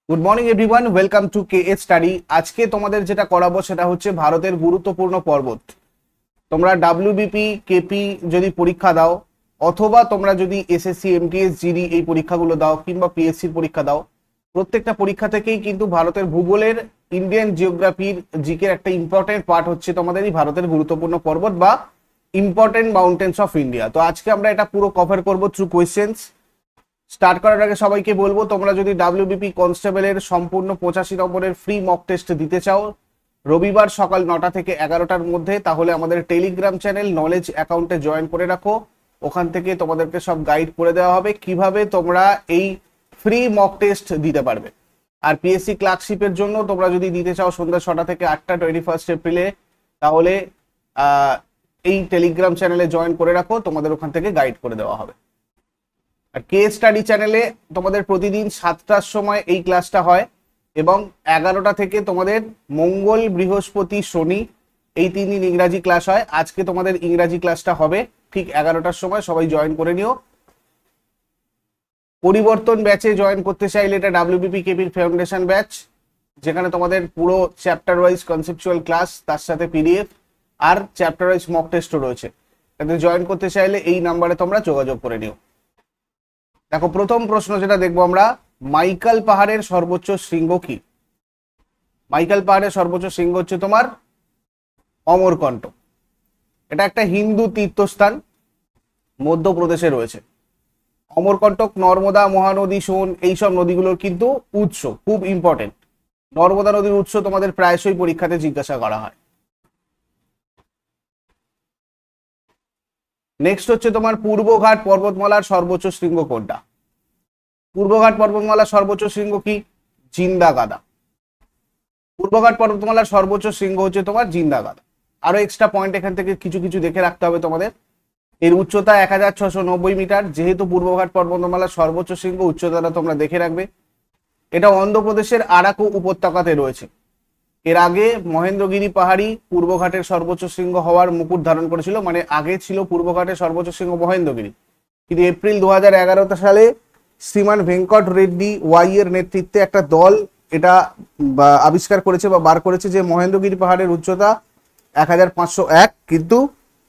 Good morning everyone, welcome to K S study. আজকে তোমাদের যেটা করাবো সেটা হচ্ছে ভারতের গুরুত্বপূর্ণ পর্বত। তোমরা ডাব্লিউবিপি কেপি যদি পরীক্ষা দাও, অথবা তোমরা যদি এসএসসি এমটিএস জিডি এই পরীক্ষাগুলো দাও, কিংবা পিএসসির পরীক্ষা দাও, প্রত্যেকটা পরীক্ষা থেকেই কিন্তু ভারতের ভূগোলের, ইন্ডিয়ান জিওগ্রাফির, জিকের একটা ইম্পর্টেন্ট পার্ট হচ্ছে তোমাদের এই ভারতের গুরুত্বপূর্ণ পর্বত বা ইম্পর্টেন্ট মাউন্টেন্স অফ ইন্ডিয়া। তো আজকে আমরা এটা পুরো কভার করবো থ্রু কোয়েশ্চেন্স। স্টার্ট করার আগে সবাইকে বলবো, তোমরা যদি ডাব্লিউবিপি কনস্টেবলের সম্পূর্ণ 85 নম্বরের ফ্রি মক টেস্ট দিতে চাও রবিবার সকাল 9টা থেকে 11টার মধ্যে, তাহলে আমাদের টেলিগ্রাম চ্যানেল নলেজ অ্যাকাউন্টে জয়েন করে রাখো। ওখান থেকে তোমাদেরকে সব গাইড করে দেওয়া হবে কিভাবে তোমরা এই ফ্রি মক টেস্ট দিতে পারবে। আর পিএসসি ক্লার্কশিপের জন্য তোমরা যদি দিতে চাও সন্ধ্যা 6টা থেকে 8টা 21 এপ্রিলে, তাহলে এই টেলিগ্রাম চ্যানেলে জয়েন করে রাখো, তোমাদের ওখান থেকে গাইড করে দেওয়া হবে। আর কে স্টাডি চ্যানেলে তোমাদের প্রতিদিন 7টার সময় এই ক্লাসটা হয়, এবং 11টা থেকে তোমাদের মঙ্গল, বৃহস্পতি, শনি এই 3 দিন ইংরাজি ক্লাস হয়। আজকে তোমাদের ইংরাজি ক্লাসটা হবে ঠিক 11টার সময়, সবাই জয়েন করে নিও। পরিবর্তন ব্যাচে জয়েন করতে চাইলে এটা ডাব্লিউবিপি কেপির ফাউন্ডেশন ব্যাচ, যেখানে তোমাদের পুরো চ্যাপ্টার ওয়াইজ কনসেপচুয়াল ক্লাস, তার সাথে পিডিএফ আর চ্যাপ্টার ওয়াইজ মক টেস্টও রয়েছে। এতে জয়েন করতে চাইলে এই নাম্বারে তোমরা যোগাযোগ করে নিও। দেখো, প্রথম প্রশ্ন যেটা দেখবো আমরা, মাইকেল পাহাড়ের সর্বোচ্চ শৃঙ্গ কি? মাইকেল পাহাড়ের সর্বোচ্চ শৃঙ্গ হচ্ছে তোমার অমরকণ্টক। এটা একটা হিন্দু তীর্থস্থান, মধ্যপ্রদেশে রয়েছে। অমরকণ্টক নর্মদা, মহানদী, সোন এইসব নদীগুলোর কিন্তু উৎস, খুব ইম্পর্টেন্ট। নর্মদা নদীর উৎস তোমাদের প্রায়শই পরীক্ষাতে জিজ্ঞাসা করা হয়। নেক্সট হচ্ছে তোমার পূর্বঘাট পর্বতমালার সর্বোচ্চ শৃঙ্গ কোনটা? পূর্বঘাট পর্বতমালার সর্বোচ্চ শৃঙ্গ কি? জিন্দাগাদা। পূর্বঘাট পর্বতমালার সর্বোচ্চ শৃঙ্গ হচ্ছে তোমার জিন্দাগাদা। আরো এক্সট্রা পয়েন্ট এখান থেকে কিছু কিছু দেখে রাখতে হবে তোমাদের। এর উচ্চতা 1690 মিটার। যেহেতু পূর্বঘাট পর্বতমালার সর্বোচ্চ শৃঙ্গ, উচ্চতাটা তোমরা দেখে রাখবে। এটা অন্ধ্রপ্রদেশের আরাকু উপত্যকাতে রয়েছে। এর আগে মহেন্দ্রগিরি পাহাড়ি পূর্বঘাটের সর্বোচ্চ শৃঙ্গ হওয়ার মুকুট ধারণ করেছিল, মানে আগে ছিল পূর্বঘাটের সর্বোচ্চ শৃঙ্গ মহেন্দ্রগিরি। কিন্তু এপ্রিল 2011 সালে শ্রীমান ভেঙ্কট রেড্ডি ওয়াই এর নেতৃত্বে একটা দল এটা আবিষ্কার করেছে বা বার করেছে যে মহেন্দ্রগিরি পাহাড়ের উচ্চতা 1501, কিন্তু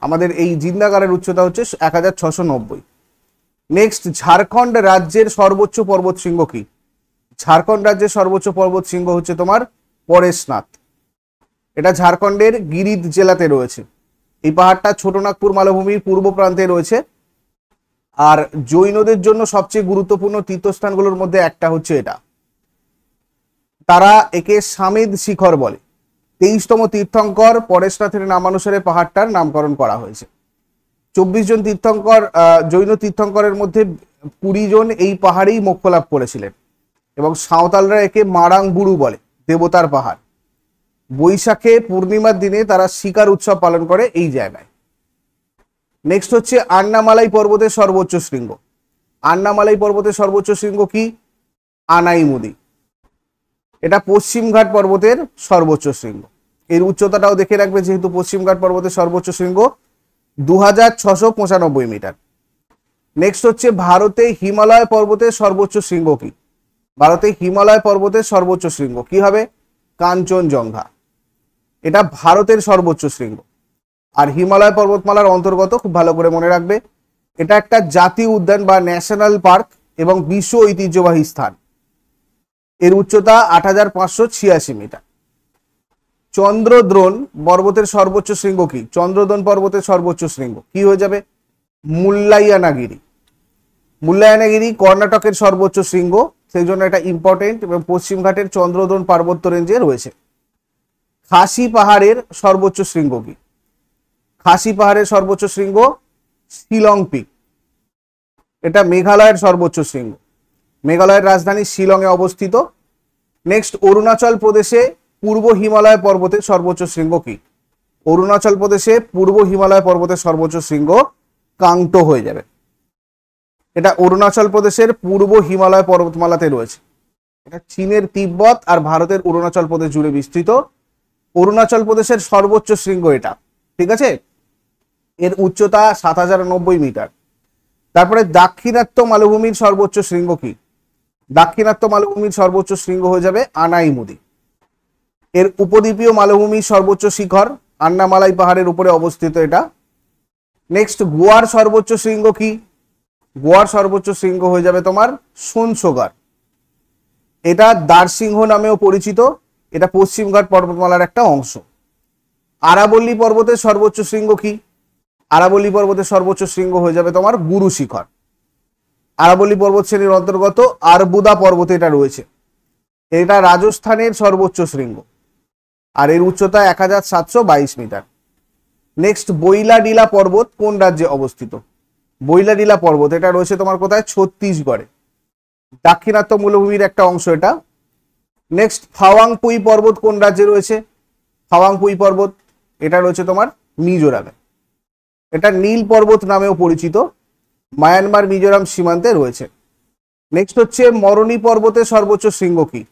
আমাদের এই জিন্দাগাড়ের উচ্চতা হচ্ছে 1690। নেক্সট, ঝাড়খণ্ড রাজ্যের সর্বোচ্চ পর্বত শৃঙ্গ কি? ঝাড়খণ্ড রাজ্যের সর্বোচ্চ পর্বত শৃঙ্গ হচ্ছে তোমার পরেশনাথ। এটা ঝাড়খণ্ডের গিরিধ জেলাতে রয়েছে। এই পাহাড়টা ছোটনাগপুর মালভূমির পূর্ব প্রান্তে রয়েছে। আর জৈনদের জন্য সবচেয়ে গুরুত্বপূর্ণ তীর্থস্থানগুলোর মধ্যে একটা হচ্ছে এটা। তারা একে সামেদ শিখর বলে। 23তম তীর্থঙ্কর পরেশনাথের নামানুসারে পাহাড়টার নামকরণ করা হয়েছে। 24 জন তীর্থঙ্কর, জৈন তীর্থঙ্করের মধ্যে 20 জন এই পাহাড়েই মোক্ষ লাভ করেছিলেন, এবং সাঁওতালরা একে মারাং বুড়ু বলে, দেবতার পাহাড়। বৈশাখে পূর্ণিমার দিনে তারা শিকার উৎসব পালন করে এই জায়গায়। নেক্সট হচ্ছে আন্নামালাই পর্বতের সর্বোচ্চ শৃঙ্গ। আন্নামালাই পর্বতের সর্বোচ্চ শৃঙ্গ কি? আনাইমুদি। এটা পশ্চিমঘাট পর্বতের সর্বোচ্চ শৃঙ্গ। এর উচ্চতাটাও দেখে রাখবে, যেহেতু পশ্চিমঘাট পর্বতের সর্বোচ্চ শৃঙ্গ 2695 মিটার। নেক্সট হচ্ছে ভারতে হিমালয় পর্বতের সর্বোচ্চ শৃঙ্গ কি? ভারতে হিমালয় পর্বতের সর্বোচ্চ শৃঙ্গ কি হবে? কাঞ্চনজঙ্ঘা। এটা ভারতের সর্বোচ্চ শৃঙ্গ, আর হিমালয় পর্বতমালার অন্তর্গত। খুব ভালো করে মনে রাখবে, এটা একটা জাতীয় উদ্যান বা ন্যাশনাল পার্ক এবং বিশ্ব ঐতিহ্যবাহী স্থান। এর উচ্চতা 8586 মিটার। চন্দ্রদ্রোণ পর্বতের সর্বোচ্চ শৃঙ্গ কি? চন্দ্রদ্রোণ পর্বতের সর্বোচ্চ শৃঙ্গ কি হয়ে যাবে? মুল্লাইয়ানাগিরি। মুল্লাইয়ানাগিরি কর্ণাটকের সর্বোচ্চ শৃঙ্গ, সেই জন্য এটা ইম্পর্টেন্ট, এবং পশ্চিমঘাটের চন্দ্রদ্রোণ পার্বত্য রেঞ্জে রয়েছে। খাসি পাহাড়ের সর্বোচ্চ শৃঙ্গ কি? খাসি পাহাড়ের সর্বোচ্চ শৃঙ্গ শিলং পিক। এটা মেঘালয়ের সর্বোচ্চ শৃঙ্গ। মেঘালয়ের রাজধানী শিলংয়ে অবস্থিত। নেক্সট, অরুণাচল প্রদেশে পূর্ব হিমালয় পর্বতের সর্বোচ্চ শৃঙ্গ কি? অরুণাচল প্রদেশে পূর্ব হিমালয় পর্বতের সর্বোচ্চ শৃঙ্গ কাংটো হয়ে যাবে। এটা অরুণাচল প্রদেশের পূর্ব হিমালয় পর্বতমালাতে রয়েছে। এটা চীনের তিব্বত আর ভারতের অরুণাচল প্রদেশ জুড়ে বিস্তৃত। অরুণাচল প্রদেশের সর্বোচ্চ শৃঙ্গ এটা, ঠিক আছে। এর উচ্চতা 7090 মিটার। তারপরে দাক্ষিণাত্য মালভূমির সর্বোচ্চ শৃঙ্গ কি? দাক্ষিণাত্য মালভূমির সর্বোচ্চ শৃঙ্গ হয়ে যাবে আনাইমুদি। এর উপদ্বীপীয় মালভূমির সর্বোচ্চ শিখর আন্নামালাই পাহাড়ের উপরে অবস্থিত এটা। নেক্সট, গোয়ার সর্বোচ্চ শৃঙ্গ কি? গোয়ার সর্বোচ্চ শৃঙ্গ হয়ে যাবে তোমার সোনসোগার। এটা দারসিংহ নামেও পরিচিত, এটা পশ্চিমঘাট পর্বতমালার একটা অংশ। আরাবল্লী পর্বতের সর্বোচ্চ শৃঙ্গ কি? আরাবল্লী পর্বতের সর্বোচ্চ শৃঙ্গ হয়ে যাবে তোমার গুরু শিখর। আরাবল্লী পর্বত শ্রেণীর অন্তর্গত আরবুদা পর্বতে এটা রয়েছে। এটা রাজস্থানের সর্বোচ্চ শৃঙ্গ আর এর উচ্চতা 1722 মিটার। নেক্সট, বৈলাডিলা পর্বত কোন রাজ্যে অবস্থিত? বৈলাডিলা পর্বত এটা রয়েছে তোমার কোথায়? ছত্তিশগড়ে, দাক্ষিণাত্য মূলভূমির একটা অংশ এটা। নেক্সট, ফাওয়াংপুই পর্বত কোন রাজ্যে রয়েছে? ফাওয়াংপুই পর্বত এটা রয়েছে তোমার মিজোরামে। এটা নীল পর্বত নামেও পরিচিত, মায়ানমার মিজোরাম সীমান্তে রয়েছে। নেক্সট হচ্ছে মরণী পর্বতের সর্বোচ্চ শৃঙ্গ কি?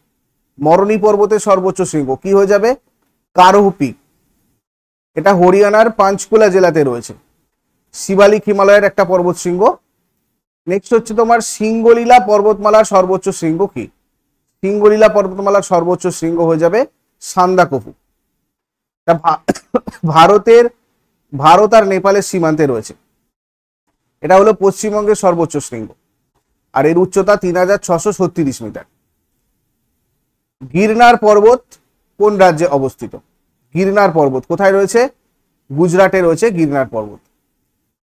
মরণী পর্বতের সর্বোচ্চ শৃঙ্গ কি হয়ে যাবে? কারোহ পিক। এটা হরিয়ানার পাঞ্চকুলা জেলাতে রয়েছে, শিবালিক হিমালয়ের একটা পর্বত শৃঙ্গ। নেক্সট হচ্ছে তোমার সিঙ্গলীলা পর্বতমালার সর্বোচ্চ শৃঙ্গ কি? সিঙ্গলীলা পর্বতমালার সর্বোচ্চ শৃঙ্গ হয়ে যাবে সান্দাকফু। ভারত আর নেপালের সীমান্তে রয়েছে। এটা হলো পশ্চিমবঙ্গের সর্বোচ্চ শৃঙ্গ আর এর উচ্চতা 3636 মিটার। গিরনার পর্বত কোন রাজ্যে অবস্থিত? গিরনার পর্বত কোথায় রয়েছে? গুজরাটে রয়েছে গিরনার পর্বত।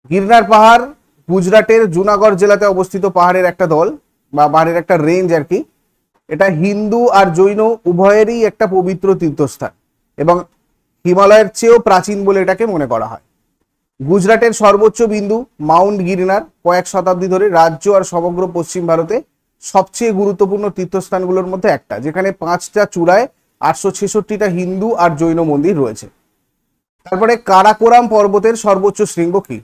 গিরনার পাহাড় গুজরাটের জুনাগড় জেলাতে অবস্থিত পাহাড়ের একটা দল বা পাহাড়ের একটা রেঞ্জ আর কি। এটা হিন্দু আর জৈন উভয়েরই একটা পবিত্র তীর্থস্থান এবং হিমালয়ের চেয়েও প্রাচীন বলে এটাকে মনে করা হয়। গুজরাটের সর্বোচ্চ বিন্দু মাউন্ট গিরনার কয়েক শতাব্দী ধরে রাজ্য আর সমগ্র পশ্চিম ভারতে সবচেয়ে গুরুত্বপূর্ণ তীর্থস্থানগুলোর মধ্যে একটা, যেখানে 5টা চূড়ায় 866টা হিন্দু আর জৈন মন্দির রয়েছে। তারপরে কারাকোরাম পর্বতের সর্বোচ্চ শৃঙ্গ কি?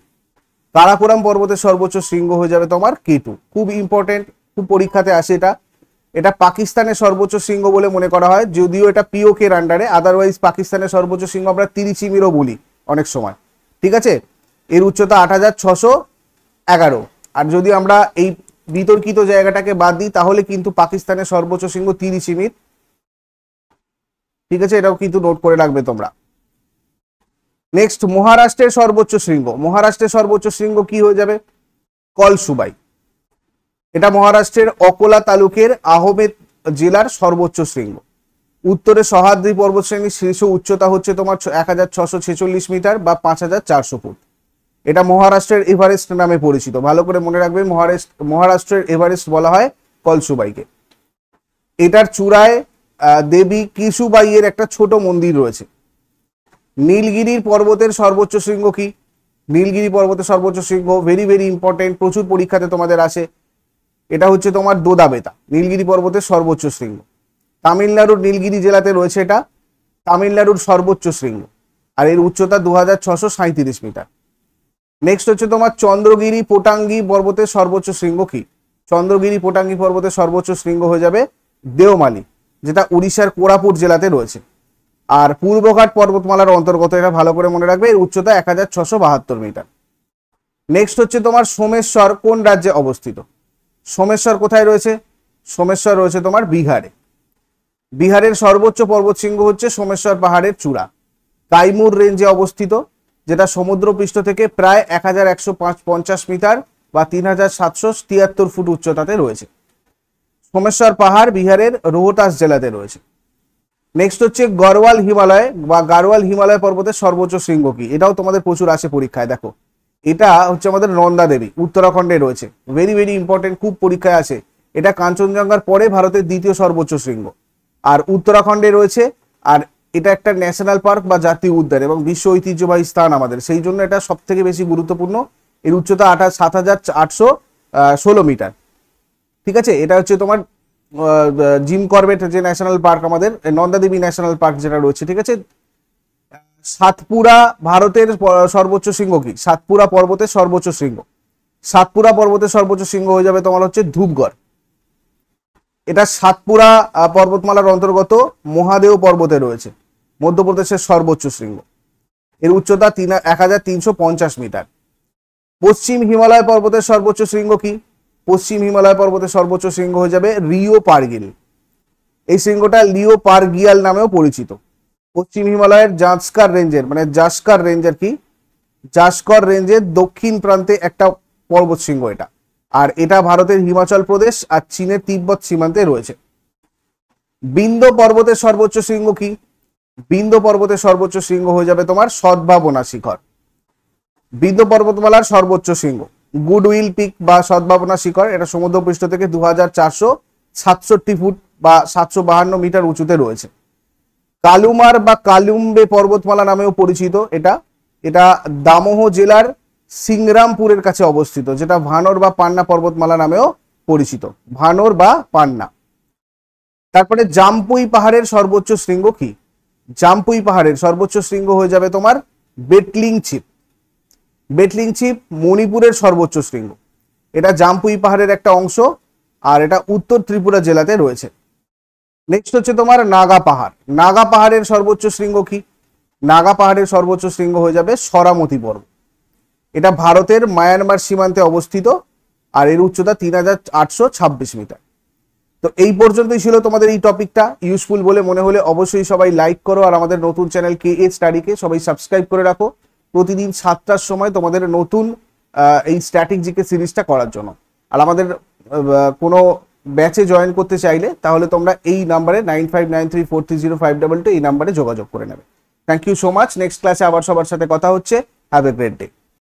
কারাকোরাম পর্বতের সর্বোচ্চ শৃঙ্গ হয়ে যাবে তোমার কেটু। খুব ইম্পর্টেন্ট, খুব পরীক্ষাতে আসে এটা। এটা পাকিস্তানের সর্বোচ্চ শৃঙ্গ বলে মনে করা হয়, যদিও এটা পিওকের আন্ডারে। আদারওয়াইজ পাকিস্তানের সর্বোচ্চ শৃঙ্গ আমরা তিরিচিমিরও বলি অনেক সময়, ঠিক আছে। এর উচ্চতা 8611। আর যদি আমরা এই বিতর্কিত জায়গাটাকে বাদ দিই তাহলে কিন্তু পাকিস্তানের সর্বোচ্চ শৃঙ্গ তিরিচিমির, ঠিক আছে, এটাও কিন্তু নোট করে রাখবে তোমরা। নেক্সট, মহারাষ্ট্রের সর্বোচ্চ শৃঙ্গ। মহারাষ্ট্রের সর্বোচ্চ শৃঙ্গ কি হয়ে যাবে? কলসুবাই। এটা মহারাষ্ট্রের অকোলা তালুকের আহমেদ জেলার সর্বোচ্চ শৃঙ্গ। উত্তরে সহ্যাদ্রি পর্বতশ্রেণীর শীর্ষ উচ্চতা হচ্ছে তোমার 1646 মিটার বা 5400 ফুট। এটা মহারাষ্ট্রের এভারেস্ট নামে পরিচিত, ভালো করে মনে রাখবে। মহারাষ্ট্রের এভারেস্ট বলা হয় কলসুবাইকে। এটার চূড়ায় দেবী কিশুবাইয়ের একটা ছোট মন্দির রয়েছে। নীলগিরির পর্বতের সর্বোচ্চ শৃঙ্গ কি? নীলগিরি পর্বতের সর্বোচ্চ শৃঙ্গ ভেরি ভেরি ইম্পর্টেন্ট, প্রচুর পরীক্ষাতে তোমাদের আসে। এটা হচ্ছে তোমার দোদাবেতা, নীলগিরি পর্বতের সর্বোচ্চ শৃঙ্গ। তামিলনাড়ুর নীলগিরি জেলাতে রয়েছে এটা, তামিলনাড়ুর সর্বোচ্চ শৃঙ্গ আর এর উচ্চতা 2637 মিটার। নেক্সট হচ্ছে তোমার চন্দ্রগিরি পোটাঙ্গি পর্বতের সর্বোচ্চ শৃঙ্গ কি? চন্দ্রগিরি পোটাঙ্গি পর্বতের সর্বোচ্চ শৃঙ্গ হয়ে যাবে দেওমালি, যেটা উড়িষ্যার কোরাপুট জেলাতে রয়েছে আর পূর্বঘাট পর্বতমালার অন্তর্গত। এটা ভালো করে মনে রাখবে, এর উচ্চতা 1672 মিটার। নেক্সট হচ্ছে তোমার সোমেশ্বর কোন রাজ্যে অবস্থিত? সোমেশ্বর কোথায় রয়েছে? সোমেশ্বর রয়েছে তোমার বিহারে। বিহারের সর্বোচ্চ পর্বতশৃঙ্গ হচ্ছে সোমেশ্বর পাহাড়ের চূড়া, কাইমুর রেঞ্জে অবস্থিত, যেটা সমুদ্রপৃষ্ঠ থেকে প্রায় 1150 মিটার বা 3773 ফুট উচ্চতাতে রয়েছে। সোমেশ্বর পাহাড় বিহারের রোহতাস জেলাতে রয়েছে। নেক্সট হচ্ছে গড়ওয়াল হিমালয় বা গাড়ওয়াল হিমালয় পর্বতের সর্বোচ্চ শৃঙ্গ কি? এটাও তোমাদের প্রচুর আসে পরীক্ষায়। দেখো, এটা হচ্ছে আমাদের নন্দা দেবী, উত্তরাখণ্ডে রয়েছে, ভেরি ভেরি ইম্পর্টেন্ট, খুব পরীক্ষায় আসে। এটা কাঞ্চনজঙ্ঘার পরে ভারতের দ্বিতীয় সর্বোচ্চ শৃঙ্গ আর উত্তরাখণ্ডে রয়েছে। আর এটা একটা ন্যাশনাল পার্ক বা জাতীয় উদ্যান এবং বিশ্ব ঐতিহ্যবাহী স্থান আমাদের, সেই জন্য এটা সব থেকে বেশি গুরুত্বপূর্ণ। এর উচ্চতা 7816 মিটার, ঠিক আছে। এটা হচ্ছে তোমার জিম করবেট যে ন্যাশনাল পার্ক আমাদের, নন্দা দেবী ন্যাশনাল পার্ক যেটা রয়েছে, ঠিক আছে। সাতপুরা ভারতের সর্বোচ্চ শৃঙ্গ কি? সাতপুরা পর্বতের সর্বোচ্চ শৃঙ্গ, সাতপুরা পর্বতের সর্বোচ্চ শৃঙ্গ হয়ে যাবে তোমার হচ্ছে ধূপগড়। এটা সাতপুরা পর্বতমালার অন্তর্গত মহাদেও পর্বতে রয়েছে, মধ্যপ্রদেশের সর্বোচ্চ শৃঙ্গ। এর উচ্চতা 1350 মিটার। পশ্চিম হিমালয় পর্বতের সর্বোচ্চ শৃঙ্গ কি? পশ্চিম হিমালয় পর্বতের সর্বোচ্চ শৃঙ্গ হয়ে যাবে রিও পারগিল। এই শৃঙ্গটা লিও পারগিয়াল নামেও পরিচিত। পশ্চিম হিমালয়ের জাস্কার রেঞ্জের মানে জাস্কার রেঞ্জের কি জাস্কর রেঞ্জের দক্ষিণ প্রান্তে একটা পর্বত শৃঙ্গ এটা, আর এটা ভারতের হিমাচল প্রদেশ আর চীনের তিব্বত সীমান্তে রয়েছে। বিন্ধ্য পর্বতের সর্বোচ্চ শৃঙ্গ কি? বিন্ধ্য পর্বতের সর্বোচ্চ শৃঙ্গ হয়ে যাবে তোমার সদ্ভাবনা শিখর। বিন্ধ্য পর্বতমালার সর্বোচ্চ শৃঙ্গ গুডউইল পিক বা সদ্ভাবনা শিখর, এটা সমুদ্রপৃষ্ঠ থেকে 2467 ফুট বা 752 মিটার উঁচুতে রয়েছে। কালুমার বা কালুম্বে পর্বতমালা নামেও পরিচিত এটা। এটা দামোহ জেলার সিংরামপুরের কাছে অবস্থিত, যেটা ভানোর বা পান্না পর্বতমালা নামেও পরিচিত, ভানোর বা পান্না। তারপরে জাম্পুই পাহাড়ের সর্বোচ্চ শৃঙ্গ কি? জাম্পুই পাহাড়ের সর্বোচ্চ শৃঙ্গ হয়ে যাবে তোমার বেটলিং চিপ। বেটলিং চিপ মণিপুরের সর্বোচ্চ শৃঙ্গ, এটা জাম্পুই পাহাড়ের একটা অংশ, আর এটা উত্তর ত্রিপুরা জেলাতে রয়েছে। নেক্সট হচ্ছে তোমার নাগা পাহাড়। নাগা পাহাড়ের সর্বোচ্চ শৃঙ্গ কি? নাগা পাহাড়ের সর্বোচ্চ শৃঙ্গ হয়ে যাবে সরামতি পর্বত। এটা ভারতের মায়ানমার সীমান্তে অবস্থিত, আর এর উচ্চতা 3826 মিটার। তো এই পর্যন্তই ছিল তোমাদের এই টপিকটা। ইউজফুল বলে মনে হলে অবশ্যই সবাই লাইক করো, আর আমাদের নতুন চ্যানেল KA স্টাডিকে সবাই সাবস্ক্রাইব করে রাখো প্রতিদিন 7টার সময় তোমাদের নতুন এই স্ট্যাটিক জিকে সিরিজটা করার জন্য। আর আমাদের কোনো ব্যাচে জয়েন করতে চাইলে তাহলে তোমরা এই নাম্বারে 9593430522 এই নাম্বারে যোগাযোগ করে নেবে। Thank you so much. Next ক্লাসে আবার সবার সাথে কথা হচ্ছে। Have a great day.